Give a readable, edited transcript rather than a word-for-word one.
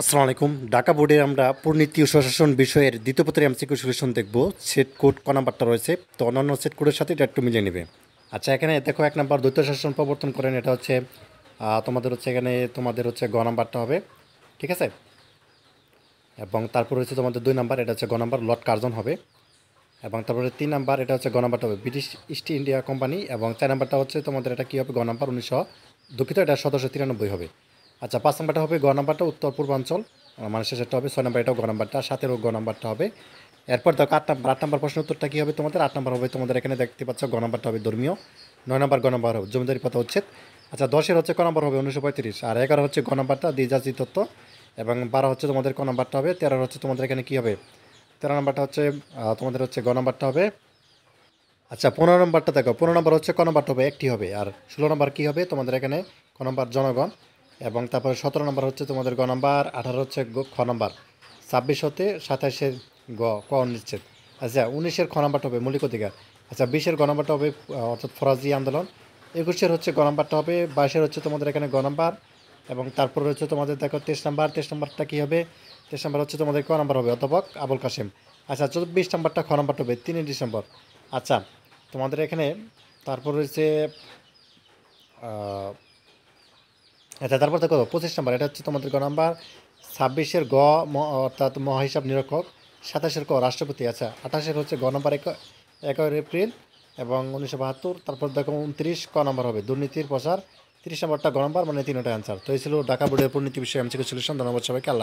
আসসালামু আলাইকুম। ঢাকা বোর্ডে আমরা পূর্ণনীতি ও স্বশাসন বিষয়ের দ্বিতীয় পত্রে এমসিকিউ সলিউশন দেখব। সেট কোড ক নাম্বারটা রয়েছে, তো অন্যান্য সেট কোডের সাথে এটা একটু মিলিয়ে নেবে। আচ্ছা, এখানে দেখো 1 নাম্বার দ্বৈত শাসন প্রবর্তন করেন, এটা হচ্ছে তোমাদের হচ্ছে এখানে তোমাদের হচ্ছে গ নাম্বারটা হবে, ঠিক আছে। এবং তারপর হচ্ছে তোমাদের 2 নাম্বার, এটা হচ্ছে গ নাম্বার লর্ড কার্জন হবে। এবং তারপরে 3 নাম্বার, এটা হচ্ছে গ নাম্বারটা হবে ব্রিটিশ ইস্ট ইন্ডিয়া কোম্পানি। এবং 4 নাম্বারটা হচ্ছে তোমাদের এটা কী হবে, গ নাম্বার 1900 দুঃখিত, এটা 1793 হবে। আচ্ছা, 5 নাম্বারটা হবে গ নাম্বারটা উত্তর পূর্বাঞ্চল, মানে শেষেরটা হবে। 6 নাম্বার এটাও গ নাম্বারটা, 7-এরও গ নাম্বারটা হবে। এরপর দেখো 8 নাম্বার প্রশ্ন উত্তরটা কী হবে তোমাদের, 8 নাম্বার হবে তোমাদের এখানে দেখতে পাচ্ছ গ নাম্বারটা হবে ধর্মীয়। 9 নাম্বার গ নাম্বার হবে জমিদারি প্রথা উচ্ছেদ। আচ্ছা, 10-এর হচ্ছে ক নাম্বার হবে 1935। আর 11 হচ্ছে গ নাম্বারটা দ্বিজাতি তত্ত্ব। এবং 12 হচ্ছে তোমাদের ক নাম্বারটা হবে। 13 হচ্ছে তোমাদের এখানে কী হবে, 13 নাম্বারটা হচ্ছে তোমাদের হচ্ছে গ নাম্বারটা হবে। আচ্ছা, 15 নম্বরটা দেখো, 15 নম্বর হচ্ছে ক নম্বরটা হবে একটি হবে। আর 16 নম্বর কী হবে তোমাদের এখানে, ক নম্বর জনগণ। এবং তারপরে 17 নম্বর হচ্ছে তোমাদের গ নম্বর, 18 হচ্ছে খ নম্বর, 26 হতে 27-এর ক অনুচ্ছেদ। আচ্ছা, 19-এর খ নম্বরটা হবে মৌলিক অধিকার। আচ্ছা, 20-এর গ নম্বরটা হবে অর্থাৎ ফরাজি আন্দোলন। 21-এর হচ্ছে গ নম্বরটা হবে, 22-এর হচ্ছে তোমাদের এখানে গ নম্বর। এবং তারপরে হচ্ছে তোমাদের দেখো 23 নাম্বার, 23 নাম্বারটা কী হবে, 23 নাম্বার হচ্ছে তোমাদের ক নাম্বার হবে অধ্যাপক আবুল কাশেম। আচ্ছা, 24 নাম্বারটা খ নাম্বারটা হবে 3 ডিসেম্বর। আচ্ছা, তোমাদের এখানে তারপর রয়েছে আচ্ছা, তারপর দেখো 25 নাম্বার, এটা হচ্ছে তোমাদের গ নাম্বার। 26-এর অর্থাৎ মহাহিসাব নিরীক্ষক। 27-এর ক রাষ্ট্রপতি। আচ্ছা, 28-এর হচ্ছে গ নাম্বার 11 এপ্রিল এবং 1972। তারপর দেখো 29 ক নাম্বার হবে দুর্নীতির প্রসার। 30 নাম্বারটা গ নাম্বার, মানে 3টা অ্যান্সার। তো এই ছিল ঢাকা বোর্ডের পরিণতি বিষয়ে এমসিকিউ সলিউশন। ধন্যবাদ সবাইকে, আল্লাহ হাফেজ।